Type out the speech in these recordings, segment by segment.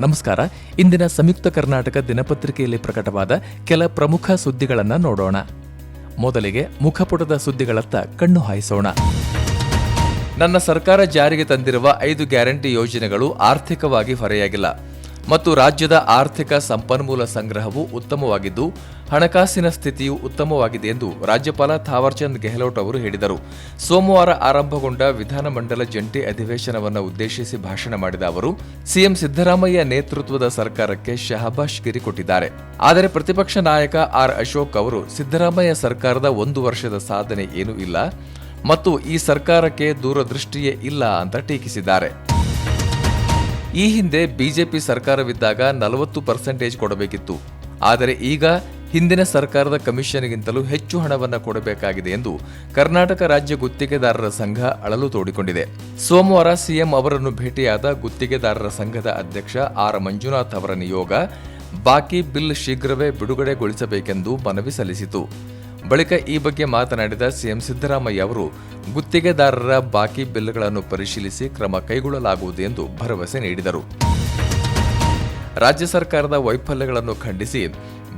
ನಮಸ್ಕಾರ. ಇಂದಿನ ಸಂಯುಕ್ತ ಕರ್ನಾಟಕ ದಿನಪತ್ರಿಕೆಯಲ್ಲಿ ಪ್ರಕಟವಾದ ಕೆಲ ಪ್ರಮುಖ ಸುದ್ದಿಗಳನ್ನು ನೋಡೋಣ. ಮೊದಲಿಗೆ ಮುಖಪುಟದ ಸುದ್ದಿಗಳತ್ತ ಕಣ್ಣು ಹಾಯಿಸೋಣ. ನನ್ನ ಸರ್ಕಾರ ಜಾರಿಗೆ ತಂದಿರುವ 5 ಗ್ಯಾರಂಟಿ ಯೋಜನೆಗಳು ಆರ್ಥಿಕವಾಗಿ ಹೊರೆಯಾಗಿಲ್ಲ ಮತ್ತು ರಾಜ್ಯದ ಆರ್ಥಿಕ ಸಂಪನ್ಮೂಲ ಸಂಗ್ರಹವು ಉತ್ತಮವಾಗಿದ್ದು ಹಣಕಾಸಿನ ಸ್ಥಿತಿಯು ಉತ್ತಮವಾಗಿದೆ ಎಂದು ರಾಜ್ಯಪಾಲ ಥಾವರ್ಚಂದ್ ಗೆಹ್ಲೋಟ್ ಅವರು ಹೇಳಿದರು. ಸೋಮವಾರ ಆರಂಭಗೊಂಡ ವಿಧಾನಮಂಡಲ ಜಂಟಿ ಅಧಿವೇಶನವನ್ನು ಉದ್ದೇಶಿಸಿ ಭಾಷಣ ಮಾಡಿದ ಅವರು ಸಿಎಂ ಸಿದ್ದರಾಮಯ್ಯ ನೇತೃತ್ವದ ಸರ್ಕಾರಕ್ಕೆ ಶಹಬಾಷ್ಗಿರಿ ಕೊಟ್ಟಿದ್ದಾರೆ. ಆದರೆ ಪ್ರತಿಪಕ್ಷ ನಾಯಕ ಆರ್ ಅಶೋಕ್ ಅವರು ಸಿದ್ದರಾಮಯ್ಯ ಸರ್ಕಾರದ 1 ವರ್ಷದ ಸಾಧನೆ ಏನೂ ಇಲ್ಲ ಮತ್ತು ಈ ಸರ್ಕಾರಕ್ಕೆ ದೂರದೃಷ್ಟಿಯೇ ಇಲ್ಲ ಅಂತ ಟೀಕಿಸಿದ್ದಾರೆ. ಈ ಹಿಂದೆ ಬಿಜೆಪಿ ಸರ್ಕಾರವಿದ್ದಾಗ 40% ಕೊಡಬೇಕಿತ್ತು. ಆದರೆ ಈಗ ಹಿಂದಿನ ಸರ್ಕಾರದ ಕಮಿಷನ್ಗಿಂತಲೂ ಹೆಚ್ಚು ಹಣವನ್ನು ಕೊಡಬೇಕಾಗಿದೆ ಎಂದು ಕರ್ನಾಟಕ ರಾಜ್ಯ ಗುತ್ತಿಗೆದಾರರ ಸಂಘ ಅಳಲು ತೋಡಿಕೊಂಡಿದೆ. ಸೋಮವಾರ ಸಿಎಂ ಅವರನ್ನು ಭೇಟಿಯಾದ ಗುತ್ತಿಗೆದಾರರ ಸಂಘದ ಅಧ್ಯಕ್ಷ ಆರ್ ಮಂಜುನಾಥ್ ಅವರ ನಿಯೋಗ ಬಾಕಿ ಬಿಲ್ ಶೀಘ್ರವೇ ಬಿಡುಗಡೆಗೊಳಿಸಬೇಕೆಂದು ಮನವಿ ಸಲ್ಲಿಸಿತು. ಬಳಿಕ ಈ ಬಗ್ಗೆ ಮಾತನಾಡಿದ ಸಿಎಂ ಸಿದ್ದರಾಮಯ್ಯ ಅವರು ಗುತ್ತಿಗೆದಾರರ ಬಾಕಿ ಬಿಲ್ಗಳನ್ನು ಪರಿಶೀಲಿಸಿ ಕ್ರಮ ಕೈಗೊಳ್ಳಲಾಗುವುದು ಎಂದು ಭರವಸೆ ನೀಡಿದರು. ರಾಜ್ಯ ಸರ್ಕಾರದ ವೈಫಲ್ಯಗಳನ್ನು ಖಂಡಿಸಿ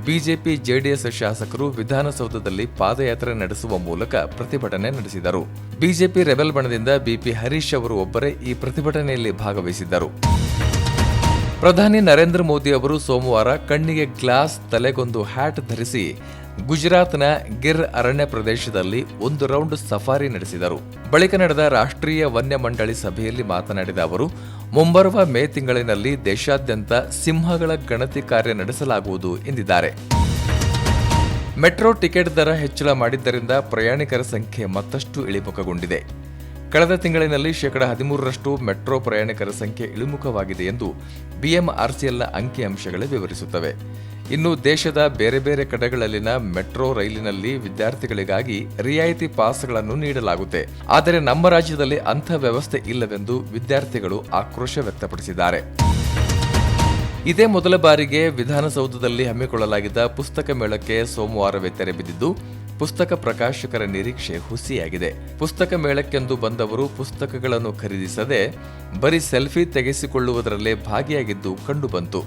ಬಿಜೆಪಿ ಜೆಡಿಎಸ್ ಶಾಸಕರು ವಿಧಾನಸೌಧದಲ್ಲಿ ಪಾದಯಾತ್ರೆ ನಡೆಸುವ ಮೂಲಕ ಪ್ರತಿಭಟನೆ ನಡೆಸಿದರು. ಬಿಜೆಪಿ ರೆಬೆಲ್ ಬಣದಿಂದ ಬಿಪಿ ಹರೀಶ್ ಅವರು ಒಬ್ಬರೇ ಈ ಪ್ರತಿಭಟನೆಯಲ್ಲಿ ಭಾಗವಹಿಸಿದ್ದರು. ಪ್ರಧಾನಿ ನರೇಂದ್ರ ಮೋದಿ ಅವರು ಸೋಮವಾರ ಕಣ್ಣಿಗೆ ಗ್ಲಾಸ್, ತಲೆಗೊಂದು ಹ್ಯಾಟ್ ಧರಿಸಿ ಗುಜರಾತ್ನ ಗಿರ್ ಅರಣ್ಯ ಪ್ರದೇಶದಲ್ಲಿ 1 ರೌಂಡ್ ಸಫಾರಿ ನಡೆಸಿದರು. ಬಳಿಕ ನಡೆದ ರಾಷ್ಟ್ರೀಯ ವನ್ಯ ಮಂಡಳಿ ಸಭೆಯಲ್ಲಿ ಮಾತನಾಡಿದ ಅವರು ಮುಂಬರುವ ಮೇ ತಿಂಗಳಿನಲ್ಲಿ ದೇಶಾದ್ಯಂತ ಸಿಂಹಗಳ ಗಣತಿ ಕಾರ್ಯ ನಡೆಸಲಾಗುವುದು ಎಂದಿದ್ದಾರೆ. ಮೆಟ್ರೋ ಟಿಕೆಟ್ ದರ ಹೆಚ್ಚಳ ಮಾಡಿದ್ದರಿಂದ ಪ್ರಯಾಣಿಕರ ಸಂಖ್ಯೆ ಮತ್ತಷ್ಟು ಇಳಿಮುಖಗೊಂಡಿದೆ. ಕಳೆದ ತಿಂಗಳಿನಲ್ಲಿ 13% ಮೆಟ್ರೋ ಪ್ರಯಾಣಿಕರ ಸಂಖ್ಯೆ ಇಳಿಮುಖವಾಗಿದೆ ಎಂದು ಬಿಎಂಆರ್ಸಿಎಲ್ನ ಅಂಕಿಅಂಶಗಳೇ ವಿವರಿಸುತ್ತವೆ. ಇನ್ನು ದೇಶದ ಬೇರೆ ಬೇರೆ ಕಡೆಗಳಲ್ಲಿನ ಮೆಟ್ರೋ ರೈಲಿನಲ್ಲಿ ವಿದ್ಯಾರ್ಥಿಗಳಿಗಾಗಿ ರಿಯಾಯಿತಿ ಪಾಸ್ಗಳನ್ನು ನೀಡಲಾಗುತ್ತೆ. ಆದರೆ ನಮ್ಮ ರಾಜ್ಯದಲ್ಲಿ ಅಂಥ ವ್ಯವಸ್ಥೆ ಇಲ್ಲವೆಂದು ವಿದ್ಯಾರ್ಥಿಗಳು ಆಕ್ರೋಶ ವ್ಯಕ್ತಪಡಿಸಿದ್ದಾರೆ. ಇದೇ ಮೊದಲ ಬಾರಿಗೆ ವಿಧಾನಸೌಧದಲ್ಲಿ ಹಮ್ಮಿಕೊಳ್ಳಲಾಗಿದ್ದ ಪುಸ್ತಕ ಮೇಳಕ್ಕೆ ಸೋಮವಾರವೇ ತೆರೆ ಬಿದ್ದಿದ್ದು ಪುಸ್ತಕ ಪ್ರಕಾಶಕರ ನಿರೀಕ್ಷೆ ಹುಸಿಯಾಗಿದೆ. ಪುಸ್ತಕ ಮೇಳಕ್ಕೆಂದು ಬಂದವರು ಪುಸ್ತಕಗಳನ್ನು ಖರೀದಿಸದೆ ಬರೀ ಸೆಲ್ಫಿ ತೆಗೆಸಿಕೊಳ್ಳುವುದರಲ್ಲೇ ಭಾಗಿಯಾಗಿದ್ದು ಕಂಡುಬಂತು.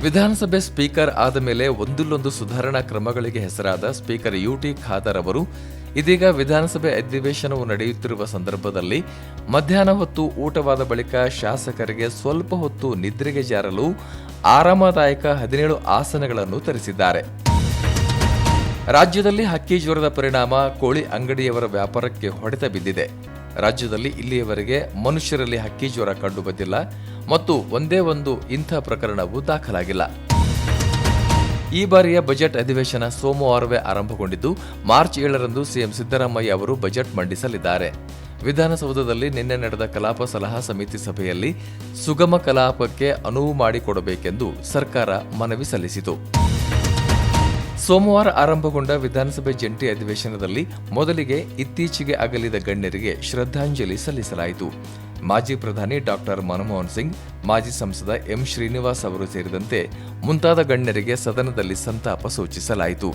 ವಿಧಾನಸಭೆ ಸ್ಪೀಕರ್ ಆದ ಮೇಲೆ ಒಂದಿಲ್ಲೊಂದು ಸುಧಾರಣಾ ಕ್ರಮಗಳಿಗೆ ಹೆಸರಾದ ಸ್ಪೀಕರ್ ಯುಟಿ ಖಾದರ್ ಅವರು ಇದೀಗ ವಿಧಾನಸಭೆ ಅಧಿವೇಶನವು ನಡೆಯುತ್ತಿರುವ ಸಂದರ್ಭದಲ್ಲಿ ಮಧ್ಯಾಹ್ನ ಹೊತ್ತು ಊಟವಾದ ಬಳಿಕ ಶಾಸಕರಿಗೆ ಸ್ವಲ್ಪ ಹೊತ್ತು ನಿದ್ರೆಗೆ ಜಾರಲು ಆರಾಮದಾಯಕ 17 ಆಸನಗಳನ್ನು ತರಿಸಿದ್ದಾರೆ. ರಾಜ್ಯದಲ್ಲಿ ಹಕ್ಕಿ ಜ್ವರದ ಪರಿಣಾಮ ಕೋಳಿ ಅಂಗಡಿಯವರ ವ್ಯಾಪಾರಕ್ಕೆ ಹೊಡೆತ ಬಿದ್ದಿದೆ. ರಾಜ್ಯದಲ್ಲಿ ಇಲ್ಲಿಯವರೆಗೆ ಮನುಷ್ಯರಲ್ಲಿ ಹಕ್ಕಿ ಜ್ವರ ಕಂಡುಬಂದಿಲ್ಲ ಮತ್ತು ಒಂದೇ ಒಂದು ಇಂಥ ಪ್ರಕರಣವೂ ದಾಖಲಾಗಿಲ್ಲ. ಈ ಬಾರಿಯ ಬಜೆಟ್ ಅಧಿವೇಶನ ಸೋಮವಾರವೇ ಆರಂಭಗೊಂಡಿದ್ದು ಮಾರ್ಚ್ 7ರಂದು ಸಿಎಂ ಸಿದ್ದರಾಮಯ್ಯ ಅವರು ಬಜೆಟ್ ಮಂಡಿಸಲಿದ್ದಾರೆ. ವಿಧಾನಸೌಧದಲ್ಲಿ ನಿನ್ನೆ ನಡೆದ ಕಲಾಪ ಸಲಹಾ ಸಮಿತಿ ಸಭೆಯಲ್ಲಿ ಸುಗಮ ಕಲಾಪಕ್ಕೆ ಅನುವು ಮಾಡಿಕೊಡಬೇಕೆಂದು ಸರ್ಕಾರ ಮನವಿ ಸಲ್ಲಿಸಿತು. ಸೋಮವಾರ ಆರಂಭಗೊಂಡ ವಿಧಾನಸಭೆ ಜಂಟಿ ಅಧಿವೇಶನದಲ್ಲಿ ಮೊದಲಿಗೆ ಇತ್ತೀಚೆಗೆ ಅಗಲಿದ ಗಣ್ಯರಿಗೆ ಶ್ರದ್ಧಾಂಜಲಿ ಸಲ್ಲಿಸಲಾಯಿತು. ಮಾಜಿ ಪ್ರಧಾನಿ ಡಾಕ್ಟರ್ ಮನಮೋಹನ್ ಸಿಂಗ್, ಮಾಜಿ ಸಂಸದ ಎಂ ಶ್ರೀನಿವಾಸ್ ಅವರು ಸೇರಿದಂತೆ ಮುಂತಾದ ಗಣ್ಯರಿಗೆ ಸದನದಲ್ಲಿ ಸಂತಾಪ ಸೂಚಿಸಲಾಯಿತು.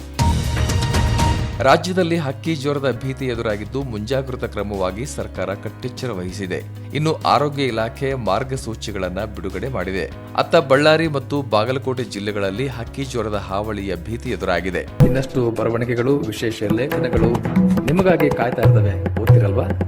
ರಾಜ್ಯದಲ್ಲಿ ಹಕ್ಕಿ ಜ್ವರದ ಭೀತಿ ಎದುರಾಗಿದ್ದು ಮುಂಜಾಗೃತಾ ಕ್ರಮವಾಗಿ ಸರ್ಕಾರ ಕಟ್ಟೆಚ್ಚರ ವಹಿಸಿದೆ. ಇನ್ನು ಆರೋಗ್ಯ ಇಲಾಖೆ ಮಾರ್ಗಸೂಚಿಗಳನ್ನು ಬಿಡುಗಡೆ ಮಾಡಿದೆ. ಅತ್ತ ಬಳ್ಳಾರಿ ಮತ್ತು ಬಾಗಲಕೋಟೆ ಜಿಲ್ಲೆಗಳಲ್ಲಿ ಹಕ್ಕಿ ಜ್ವರದ ಹಾವಳಿಯ ಭೀತಿ ಎದುರಾಗಿದೆ. ಇನ್ನಷ್ಟು ಬರವಣಿಗೆಗಳು, ವಿಶೇಷ ಲೇಖನಗಳು ನಿಮಗಾಗಿ ಕಾಯ್ತಾ ಇರ್ತವೆ. ಓದ್ತಿರಲ್ವಾ?